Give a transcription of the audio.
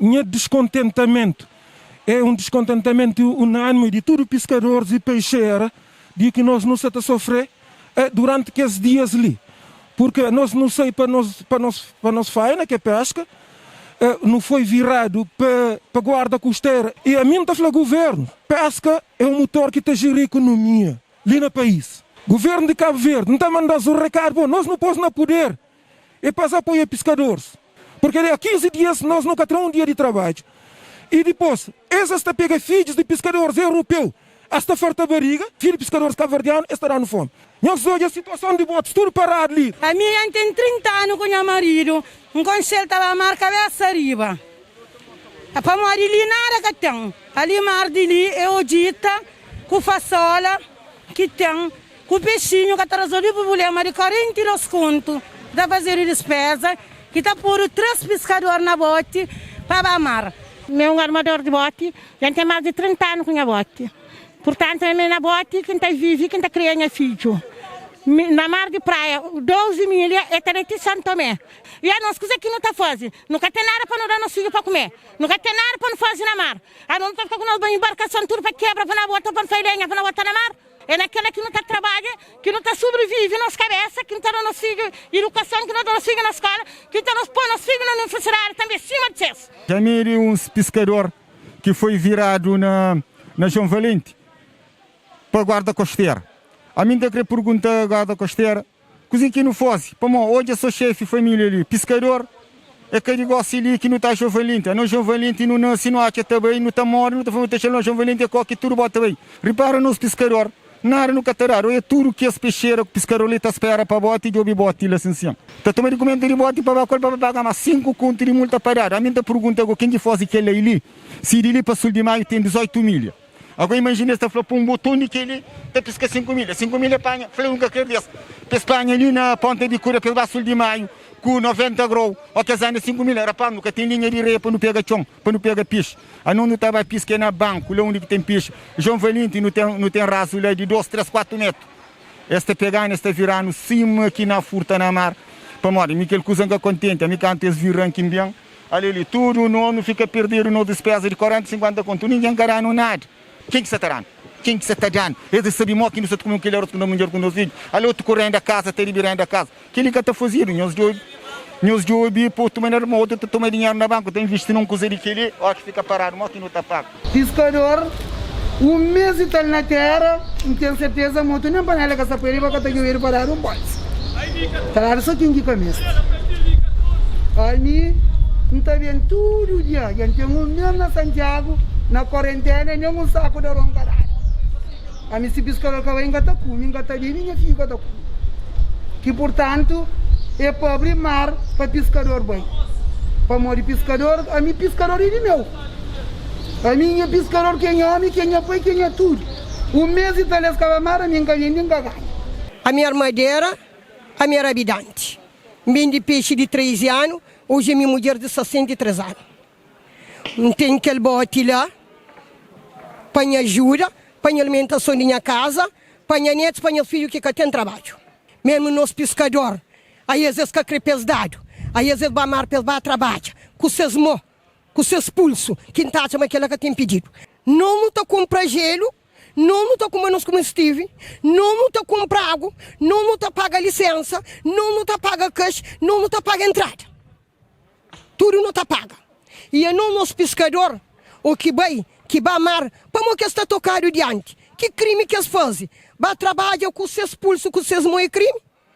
Meu descontentamento é um descontentamento unânime de todos os pescadores e peixeiros de que nós não estamos a sofrer durante aqueles dias ali. Porque nós não sei para nós faina, que é pesca, não foi virado para guarda costeira. E a mim está falando governo. Pesca é um motor que está a gerir a economia ali no país. Governo de Cabo Verde não está mandando o recado, bom, nós não podemos poder. É para apoiar pescadores. Porque há 15 dias nós nunca temos um dia de trabalho. E depois, essas estão a pegar filhos de pescadores europeus. Esta farta barriga, filhos de pescadores cabo-verdianos, estarão no fome. Nós olhamos a situação de botes, tudo parado ali. A minha tem 30 anos com o meu marido, um conselho da marca cabeça arriba. Para morrer ali nada que tem. Ali mar de ali é o dita, com fasola, que tem, com peixinho, que está resolvido o problema de 40 euros conto, da fazer despesa, que está por 3 pescadores na bote para o mar. Meu armador de bote, já tem mais de 30 anos com a bote. Portanto, na bote, quem está vivo, quem está criando filho. Na mar de praia, 12 milhas, é tenente Santo Tomé. E a nós, coisa que não está fazendo. Nunca tem nada para não dar nosso filho para comer. Nunca tem nada para não fazer na mar. A não está com nós embarcação tudo para quebra, para não botar, para não fazer lenha, para não botar na mar. É naquela que não está trabalha, que não está sobrevive nas cabeças, que não está nos filhos, educação, que não está nos filhos na escola, que está nos põe nos filhos na universidade, também cima de isso. Já me um pescador que foi virado na João Valente para a guarda costeira. A mim queria perguntar à guarda costeira, coisa que não fosse, para hoje eu sou chefe de família ali, pescador, é que negócio ali que não está João Valente, não João Valente não nasce, não acha também, não está morto, não está fazendo João Valente, é qualquer tudo bota bem. Repara nos pescador. Nada no catarar, é tudo que as peixeiras, que pescarolita espera para bote e de ouvir bote, licencião. Está tomando documento de bote para pagar mais 5 contos de multa parada. A minha pergunta é quem que faz aquele ali, se ele para sul de maio tem 18 milhas. Agora imagina se falou para um botão de que ele pesca 5 milhas. 5 milhas apanha, falei nunca quero desse. Espanha ali na ponta de cura pelo sul de maio, com 90 graus, ou que as anos 5 milhas, rapaz, nunca tem linha de reia para não pegar chão, para não pegar peixe. A não estava pesca na banco, lá onde tem peixe. João Valente não tem raso lá de 2, 3, 4 metros. Esta pegando, esta virando cima aqui na furta na mar. Para morrer, Miquel Cusanga contente, a mim antes viram aqui bem. Ali tudo não fica perdido, não despesa de 40, 50 conto, ninguém garante nada. Quem que se está dando? Quem que se está dando? Eles sabem que não se come um quilho com mulher com os filhos. Ali outro correndo da casa, tem liberdade da casa. Quem que está fazendo? Nós de hoje, por tomar outro, tomar dinheiro na banca, tem visto não cozer aquele, ó que fica parado, mas que não está pago. Pescador, um mês e tal na terra, não tenho certeza, muito nem para ela que essa perigo que tem que ir para um bote. Claro, só quem que começa. A mim, não está vendo tudo o dia, eu tenho um mês na Santiago, na quarentena, nem um saco de roncarada. A mim se pescador que vai engatar cu, me engatar de minha filha engatar cu. Que portanto, é para abrir mar para pescador bem. Para morrer pescador, a mim pescador é de meu. A minha pescador quem é homem, quem é pai, quem é tudo. Um mês e tal escava mar, a minha ganha ninguém ganha. A minha armadeira, a minha habitante. Minha de peixe de 13 anos, hoje é minha mulher de 63 anos. Não tem aquele bote lá, para minha ajuda, para minha alimentação de minha casa, para minha netos, para meu filho que tem trabalho. Mesmo nosso pescador, aí às vezes que é pesado, aí às vezes vai mar para trabalho, com seus mãos, com seus pulsos, que não está aquela que tem pedido. Não está comprar gelo, não está comendo os comestíveis, não está comprar água, não está paga licença, não está paga cash, não está paga entrada. Tudo não está paga. E é não nosso pescador, o que vai mar, para que está tocado diante. Que crime que eles fazem? Vai trabalhar com seus pulsos, com seus mãos, é crime?